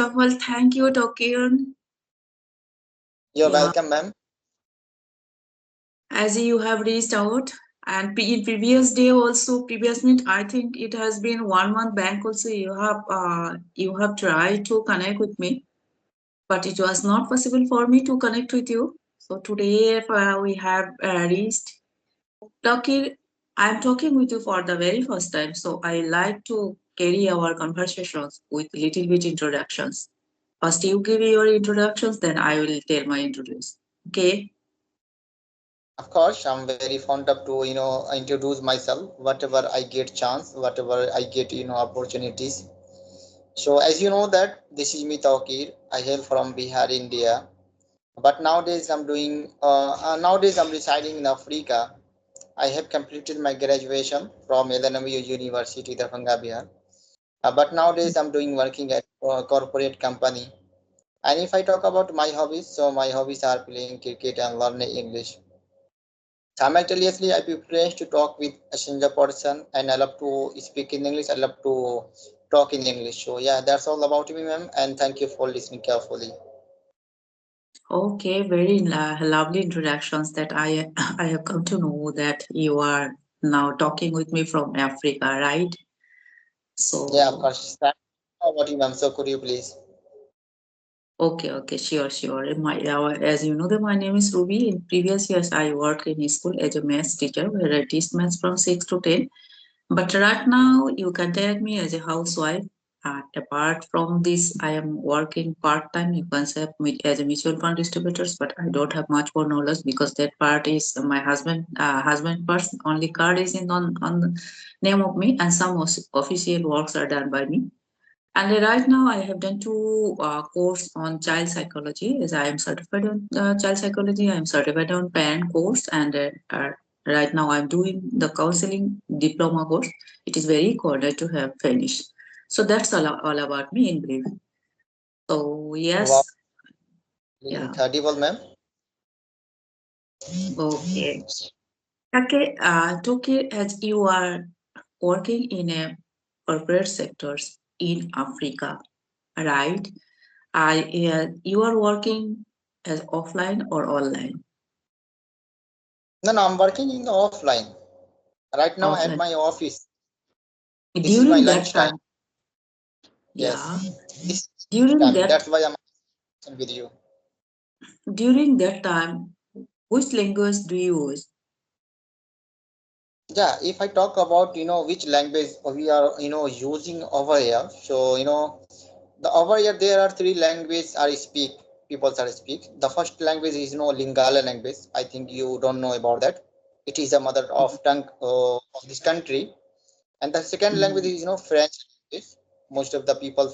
welcome. Well, thank you, Tokion. You're Yeah, welcome, ma'am. as you have reached out, and in previous day also, previous minute, I think it has been 1 month back. Also, you have tried to connect with me, but it was not possible for me to connect with you. So today, we have reached. Lucky, I'm talking with you for the very first time, so I like to carry our conversations with little bit introductions. First, you give your introductions, then I will tell my introduce. Okay. Of course, I'm very fond of to introduce myself. Whatever I get chance, whatever I get opportunities. So as you know that this is me Tawkir. I hail from Bihar, India. But nowadays I'm residing in Africa. I have completed my graduation from LNMU University, Darbhanga, Bihar. But nowadays I'm doing working at a corporate company. And if I talk about my hobbies, so my hobbies are playing cricket and learning English. Simultaneously, I prefer to talk with a stranger person, and I love to speak in English. I love to talk in English. So yeah, that's all about me, ma'am. And thank you for listening carefully. Okay, very lovely introductions that I I have come to know that you are now talking with me from Africa, right? Yeah, of So course. How about you, ma'am? So could you please? okay, sure, sure. As you know, that my name is Ruby. In previous years, I worked in school as a maths teacher, where I teach maths from 6 to 10. But right now, you contact me as a housewife. Apart from this, I am working part time. You can say as a mutual fund distributors, but I don't have much more knowledge because that part is my husband person. Only card is in on the name of me, and some official works are done by me. And right now, I have done two course on child psychology. As I am certified on child psychology, I am certified on parent course, and right now I'm doing the counseling diploma course. It is very important to have finished. So that's all about me in brief. So Wow, yes, yeah, incredible, ma'am. okay, okay. Toki, as you are working in a corporate sectors in Africa, right? You are working as offline or online? No, I'm working in the offline right now at Offline. my office. This is my During that lunch time. time, yeah. Yes, this is During time. that That's why I'm with you. during that time, which language do you use? Yeah, if I talk about which language we are using over here, so the over here there are three languages are speak people are speak. The first language is Lingala language. I think you don't know about that. It is the mother of tongue of this country. And the second language Mm, is French language. Most of the people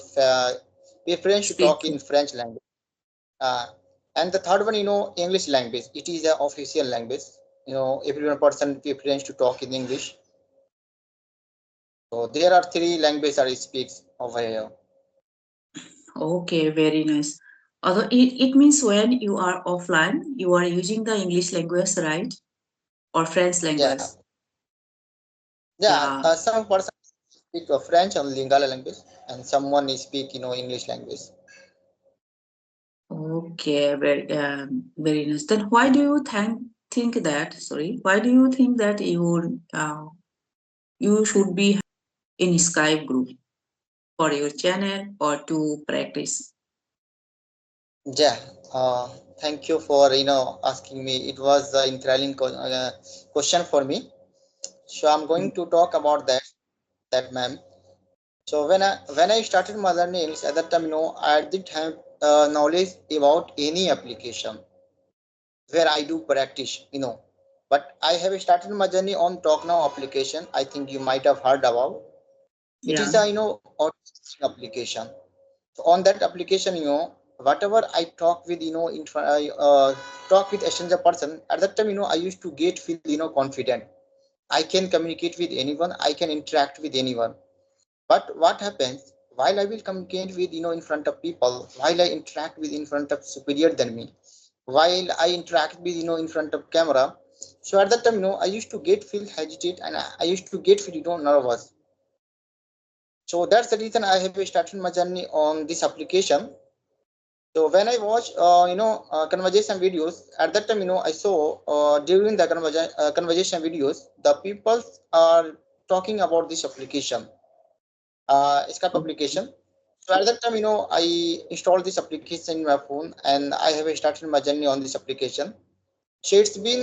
prefer to speak. talk in French language. Uh, and the third one, English language. It is the official language. Every person prefers to talk in English. So there are three languages that speaks over here. Okay, very nice. Although it means when you are offline, you are using the English language, right? Or French Yeah, language. yeah. Yeah. Some person speak French or Lingala language, and someone is speak English language. Okay, very nice. Then why do you think that? Sorry, why do you think that you should be in Skype group for your channel or to practice? Yeah. Uh, Thank you for asking me. It was an enthralling question for me. So I'm going to talk about that, ma'am. So when I started my learning at that time, I didn't have knowledge about any application where I do practice, But I have started my journey on Talk Now application. I think you might have heard about. It is Yeah. a auto application. So on that application, whatever I talk with, I talk with a stranger person. At that time, I used to get feel confident. I can communicate with anyone. I can interact with anyone. But what happens while I will communicate with in front of people, while I interact with in front of superior than me, while I interact with in front of camera. So at that time, I used to get feel hesitate and I used to get feel nervous. So that's the reason I have started my journey on this application. So when I watch conversation videos, at that time I saw during the conversation videos the people are talking about this application, Skype Okay. application. So at that time I installed this application in my phone and I have started my journey on this application. So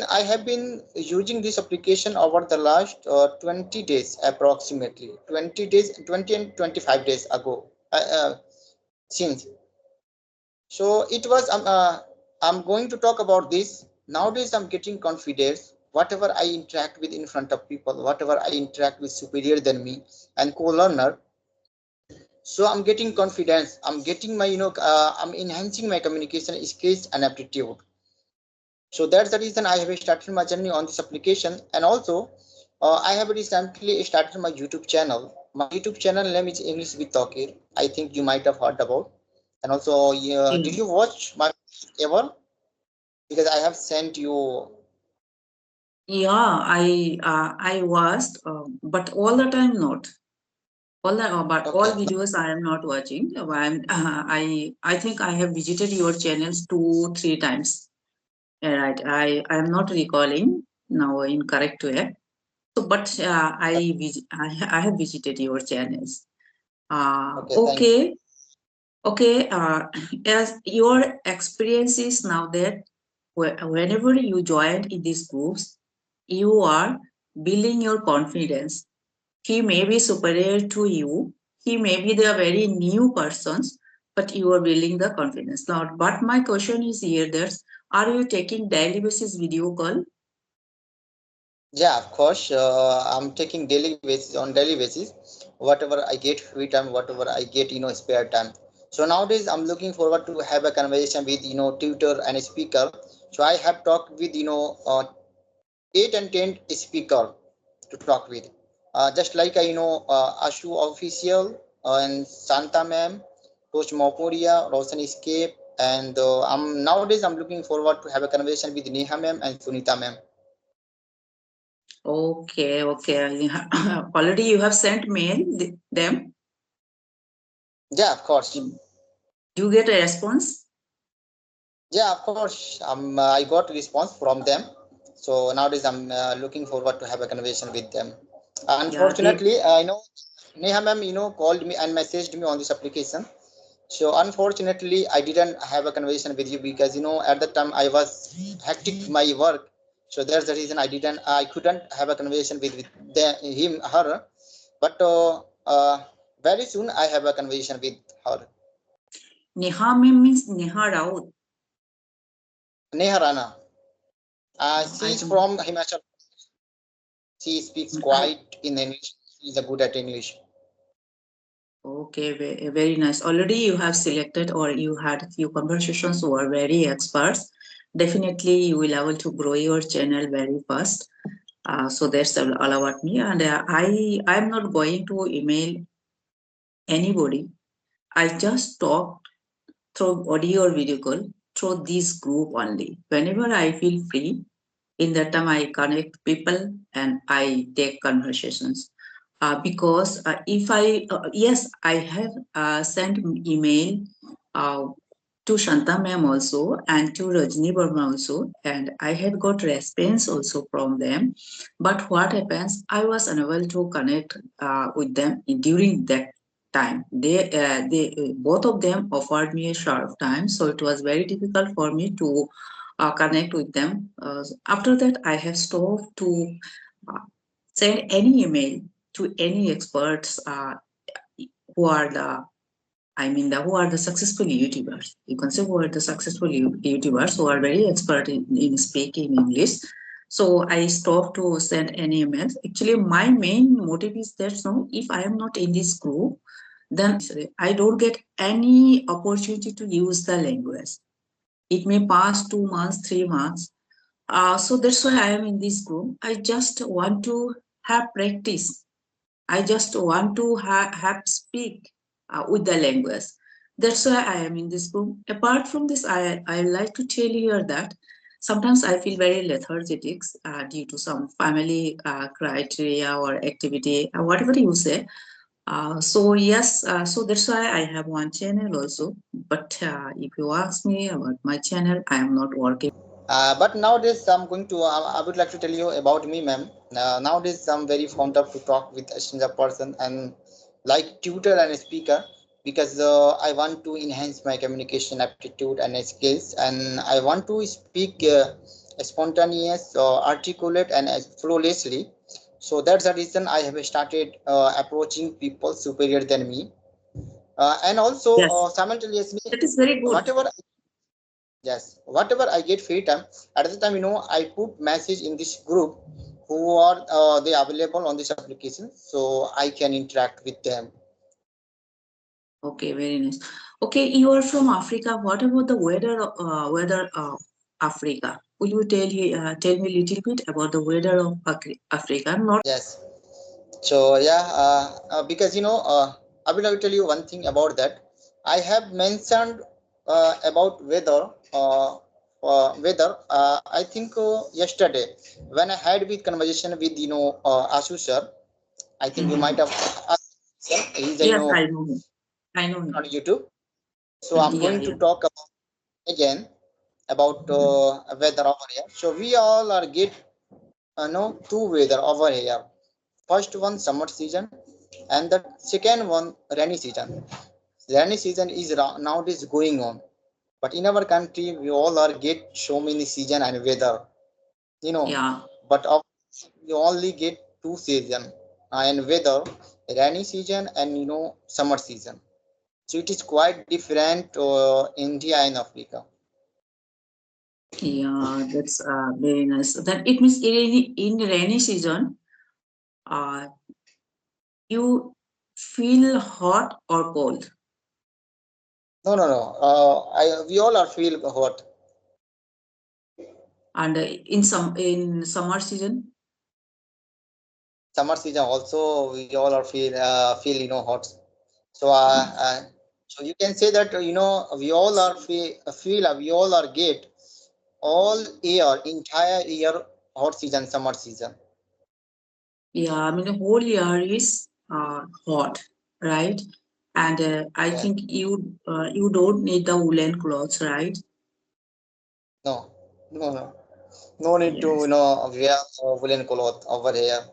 I have been using this application over the last 20 days, approximately 20 days, 20 and 25 days ago, since. So I'm going to talk about this. Nowadays, I'm getting confidence. Whatever I interact with in front of people, whatever I interact with superior than me and co-learner, so I'm getting confidence. I'm getting my, I'm enhancing my communication skills and aptitude. So that's the reason I have started my journey on this application. And also, I have recently started my YouTube channel. My YouTube channel name is English with Tokir. I think you might have heard about. And also, yeah, did Yeah. you watch my ever? Because I have sent you. Yeah, I was, but all the time not. But all Okay, videos I am not watching. I think I have visited your channels 2 3 times. Right. I am not recalling now in correct way. So, but I have visited your channels. okay, thank you. Okay, okay. As your experience is now that whenever you join in these groups, you are building your confidence. He may be superior to you. He may be the very new persons, but you are building the confidence. Now, but my question is here that are you taking daily basis video call? Yeah, of course. I'm taking daily basis on daily basis. Whatever I get free time, whatever I get, spare time. So nowadays I'm looking forward to have a conversation with tutor and a speaker. So I have talked with 8 and 10 speaker to talk with. Just like Ashu official and Santa ma'am, Coach Moporia, Roshan Escape, and I'm looking forward to have a conversation with Neha ma'am and Sunita ma'am. Okay, okay. Already you have sent mail them. Yeah, of course. You get a response? Yeah, of course. I got response from them. So nowadays I'm looking forward to have a conversation with them. Yeah, they. Unfortunately, Neha ma'am, called me and messaged me on this application. So unfortunately, I didn't have a conversation with you because at that time I was hectic my work. So that's the reason I couldn't have a conversation him, her. But very soon I have a conversation with her. Neha ma'am means Neha Raut. Neha Rana. I She's don't. from Himachal. She speaks I quite in English. She's a good at English. okay, very nice. Already you have selected or you had a few conversations who are very experts. Definitely you will able to grow your channel very fast. So that's all about me. And I'm not going to email anybody. I just talk through audio or video call through this group only. Whenever I feel free, in that time I connect people and I take conversations. Because if I yes, I have sent email uh, to Shanta ma'am also and to Rajni Burma also, and I had got response also from them. But what happens? I was unable to connect with them during that time. They both of them offered me a short time, so it was very difficult for me to connect with them. After that, I have stopped to uh, send any email to any experts who are the who are the successful YouTubers. You can say who are the successful YouTubers who are very expert in speaking English. So I stopped to send any emails. Actually, my main motive is that no, if I am not in this group, then I don't get any opportunity to use the language. It may pass 2 months, 3 months. So that's why I am in this group. I just want to have practice. I just want to have speak with the language. That's why I am in this group. Apart from this, I like to tell you that sometimes I feel very lethargic due to some family criteria or activity, whatever you say. So yes, so that's why I have one channel also. But if you ask me about my channel, I am not working. But nowadays, I would like to tell you about me, ma'am. Nowadays, I'm very fond of to talk with a stranger person and like tutor and a speaker because I want to enhance my communication aptitude and skills, and I want to speak spontaneous, articulate, and flawlessly. So that's the reason I have started approaching people superior than me, and also Yes, simultaneously, that is very good. whatever. Yes, whatever I get free time, at the time, I put message in this group who are they available on this application, so I can interact with them. Okay, very nice. Okay, you are from Africa. What about the weather of Africa? Will you tell me a little bit about the weather of Africa? I'm not. Yes. So yeah, because I will tell you one thing about that. I have mentioned about weather. I think yesterday when I had with conversation with Asu sir. I think you might Mhm. have asked him. He's Yes, I know him. I know on him. YouTube. So I'm Yeah, going to yeah. talk about again about Mhm. weather over here. So we all are get two weather over here. First one summer season, and the second one rainy season. Rainy season is nowadays going on, but in our country we all are get so many season and weather, you know. Yeah, But we only get two season and weather, rainy season and summer season. So it is quite different India and Africa. yeah. That's very nice. That it means in rainy season, uh, you feel hot or cold, No, no, no. We all are feel hot. and in summer season, Summer season also we all are feel hot. So so you can say that we all are we all are get all year entire year hot season summer season. yeah. I mean the whole year is hot, right? And I Yes. think you don't need the woolen clothes, right? No, no, no. No need to Yes. wear woolen cloth over here.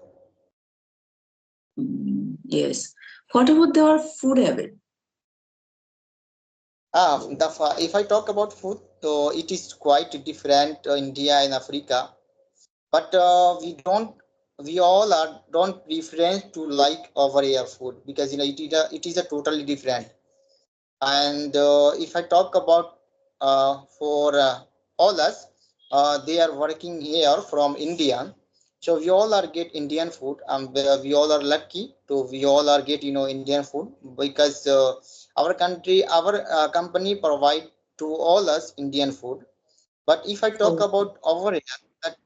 Yes. What about their food habit? If I talk about food, so it is quite different India and Africa. But we all are don't preference to like over here food because it is a totally different. And if I talk about for all us, they are working here from India. So we all are get Indian food. We all are lucky to we all are get Indian food because our country, our company provide to all us Indian food. But if I talk Oh, about over here, that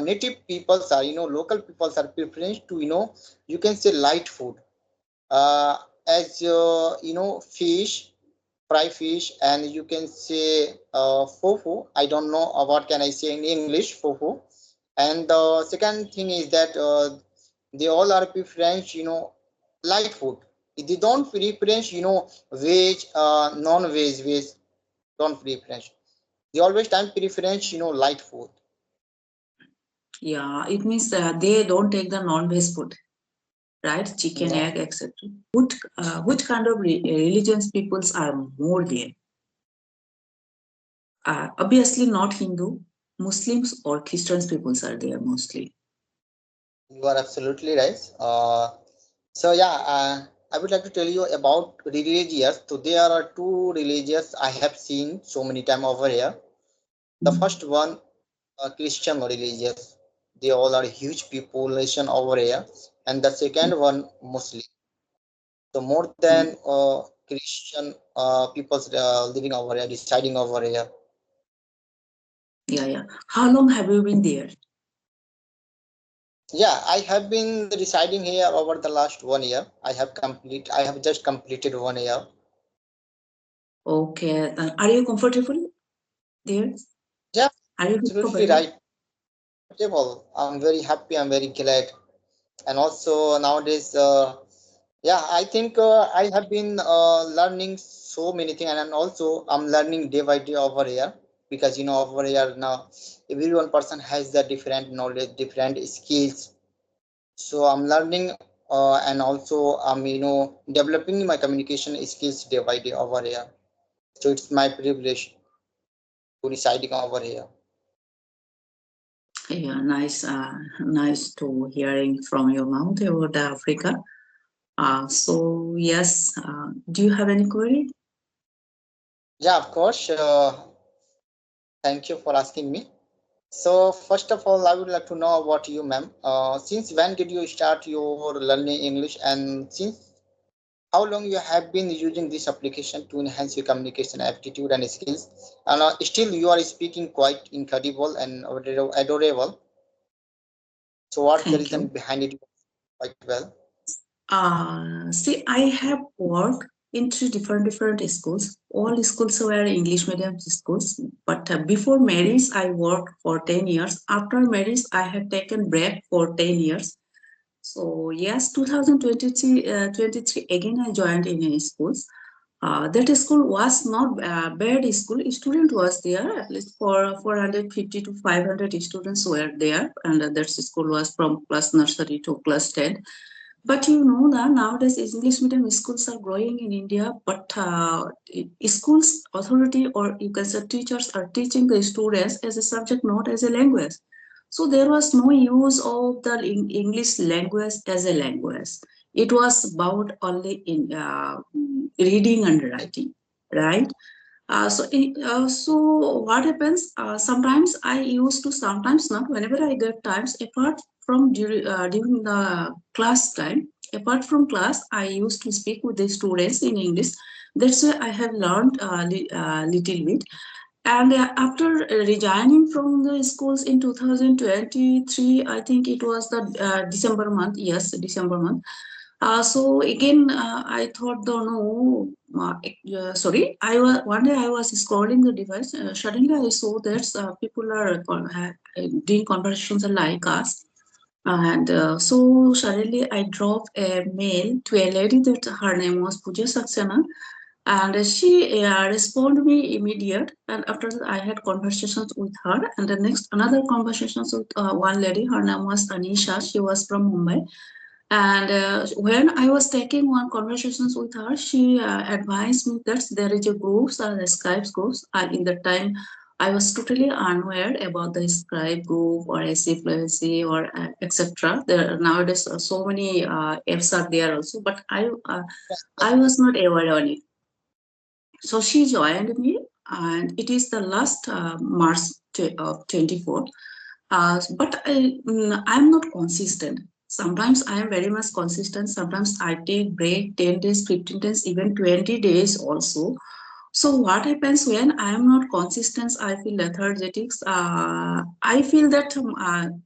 native peoples are local peoples are preference to you can say light food uh, as fish, fry fish, and you can say fufu. I don't know what can I say in English, fufu. And the second thing is that they all are preference, light food. They don't preference, veg, non-veg, veg, don't preference. They always time preference, light food. yeah. It means they don't take the non-veg food, right? Chicken, No, egg, etc. Which kind of religions peoples are more there? Obviously not Hindu, Muslims or Christians peoples are there mostly. you are absolutely right. So yeah, I would like to tell you about religious. So there are two religious I have seen so many time over here. The Mm. first one, Christian religious. They all are huge population over here, and the second one, Muslim. So more than Mm. Christian people living over here, residing over here. Yeah, yeah. How long have you been there? Yeah, I have been residing here over the last 1 year. I have just completed 1 year. Okay. Are you comfortable there? Yeah, Are you absolutely comfortable? right. Comfortable. I'm very happy. I'm very glad. And also nowadays, Yeah, I think I have been learning so many things, and also I'm learning day by day over here, because over here now every one person has the different knowledge, different skills. So I'm learning, and also I'm developing my communication skills day by day over here. So it's my privilege to residing over here. Yeah, nice to hearing from your mouth about Africa. So yes, do you have any query? Yeah, of course. Thank you for asking me. So first of all, I would like to know about you, ma'am. Since when did you start your learning English, and since how long you have been using this application to enhance your communication aptitude and skills? And still, you are speaking quite incredible and adorable. So what's the Thank reason you. behind it? Quite well. See, I have worked in three different schools. All schools were English medium schools. But before marriage, I worked for 10 years. After marriage, I had taken break for 10 years. So yes, 2023, 23 again I joined in a school. That school was not a bad school. Student was there, at least for 450 to 500 students were there, and that school was from class nursery to class 10. But you know that nowadays English medium schools are growing in India, but schools authority or you can say teachers are teaching the students as a subject, not as a language. So there was no use of the English language as a language. It was about only in reading and writing, right? So what happens? Sometimes I used to, sometimes not. Whenever I get times, apart from during the class time, apart from class, I used to speak with the students in English. That's why I have learned little bit. And after resigning from the schools in 2023, I think it was the December month. Yes, December month. So again, I thought, no, sorry. I was one day I was scrolling the device. Suddenly, I saw that people are doing conversations like us, and so suddenly I dropped a mail to a lady that her name was Puja Saxena, and she responded me immediate. And after that, I had conversations with her, and the next another conversations with one lady. Her name was Anisha. She was from Mumbai, and when I was taking one conversations with her, she advised me that there is a groups or the Skype groups. And in that time, I was totally unaware about the Skype group or SC Fluency or etc. There nowadays so many apps are there also, but I was not aware on it. So she joined me, and it is the last March of 24. But I'm not consistent. Sometimes I am very much consistent. Sometimes I take break 10 days, 15 days, even 20 days also. So what happens when I am not consistent? I feel lethargic. I feel that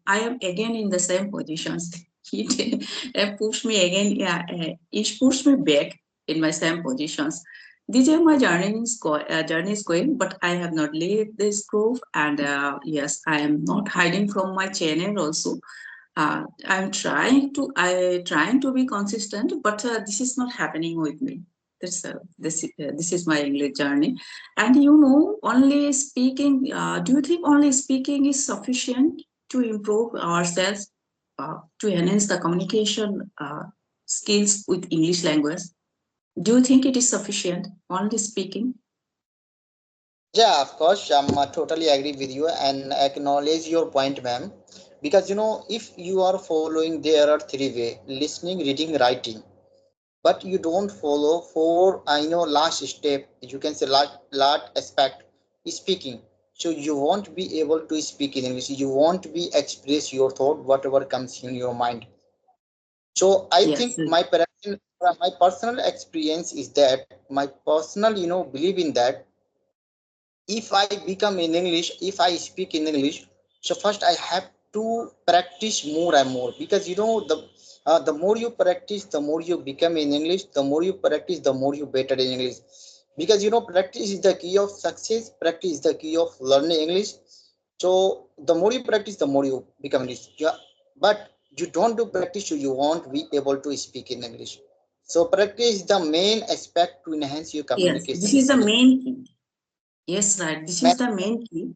I am again in the same positions. It push me again. Yeah, it push me back in my same positions. This is my journey is going, but I have not leave this group, and yes, I am not hiding from my channel also. I trying to be consistent, but this is not happening with me. This is my English journey, and only speaking. Do you think only speaking is sufficient to improve ourselves, to enhance the communication skills with English language? Do you think it is sufficient only speaking? Yeah, of course, totally agree with you and acknowledge your point, ma'am. Because if you are following, there are three way: listening, reading, writing. But you don't follow for last step. You can say last aspect is speaking. So you won't be able to speak in English. You won't be express your thought, whatever comes in your mind. So I Yes. think my personal experience is that my personal believe in that if I become in English, if I speak in English, so first I have to practice more and more, because the more you practice, the more you become in English. The more you practice, the more you better in English. Because practice is the key of success. Practice is the key of learning English. So the more you practice, the more you become English. Yeah, but you don't do practice, so you won't be able to speak in English. So practice is the main aspect to enhance your Yes, this communication is the skills. main key. Yes, right. This Man, is the main key.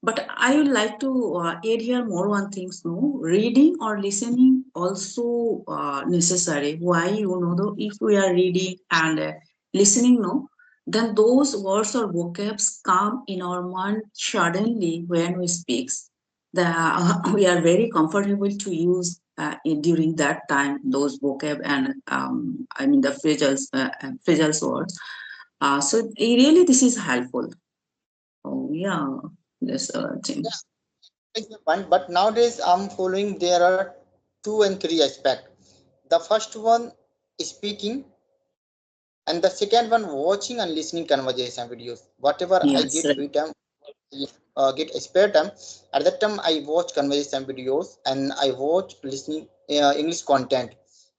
But I would like to add here more one things. No, reading or listening also necessary. Why, you know, though, if we are reading and listening, no, then those words or vocabs come in our mind suddenly when we speak. The we are very comfortable to use during that time those vocab and I mean the phrasal words. So really, this is helpful. Oh yeah, this thing. yeah, it's the one. But nowadays I'm following there are two and three aspects. The first one is speaking, and the second one watching and listening conversation videos. Whatever I Yes, get free time, get spare time, at that time I watch conversation videos and I watch listening English content.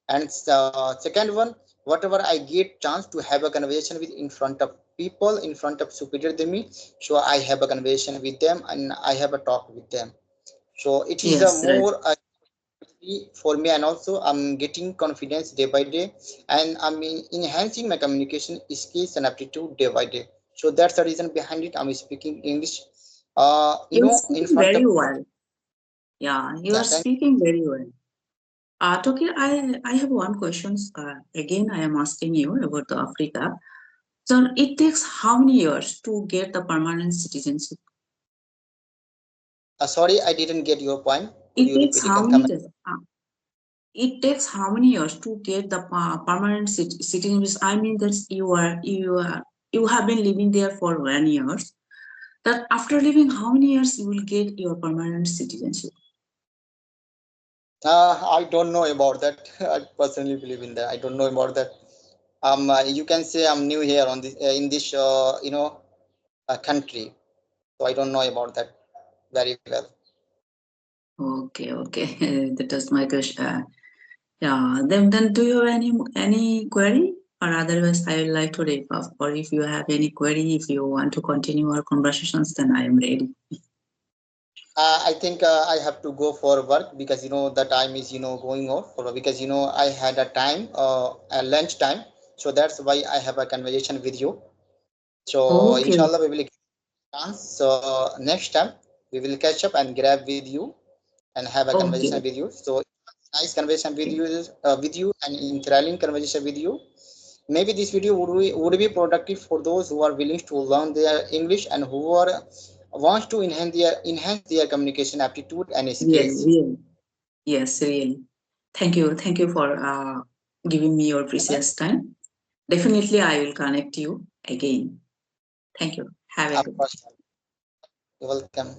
And second one, whatever I get chance to have a conversation with in front of people, in front of superior than me, so I have a conversation with them and I have a talk with them. So it is a yes, right. more for me, and also I'm getting confidence day by day, and I'm enhancing my communication skills and aptitude day by day. So that's the reason behind it. I'm speaking English, You're in speaking front of. very well. Yeah, you Yeah, are thank. speaking very well. Toki, I have one question. Again, I am asking you about the Africa. So it takes how many years to get the permanent citizenship? Sorry, I didn't get your point. Could It you takes repeat it how and many come? years? It takes how many years to get the permanent citizenship? I mean that you have been living there for 1 year. That after living, how many years you will get your permanent citizenship? I don't know about that. I personally believe in that. I don't know about that. You can say I'm new here on this in this country, so I don't know about that very well. Okay, okay. That was my question. Yeah. Then do you have any query, or otherwise I would like to wrap up. Or if you have any query, if you want to continue our conversations, then I am ready. I think I have to go for work because the time is going off for because I had a time a lunch time, so that's why I have a conversation with you. So Okay, inshallah we will get a chance. So next time we will catch up and grab with you and have a conversation okay, with you. So nice conversation okay. with you and enthralling conversation with you. Maybe this video would be productive for those who are willing to learn their English and who are wants to enhance their communication aptitude and Really, skills. really. Yes, really. Thank you for giving me your Okay? precious time. Definitely, I will connect you again. Thank you. Have a Of good course, you're welcome.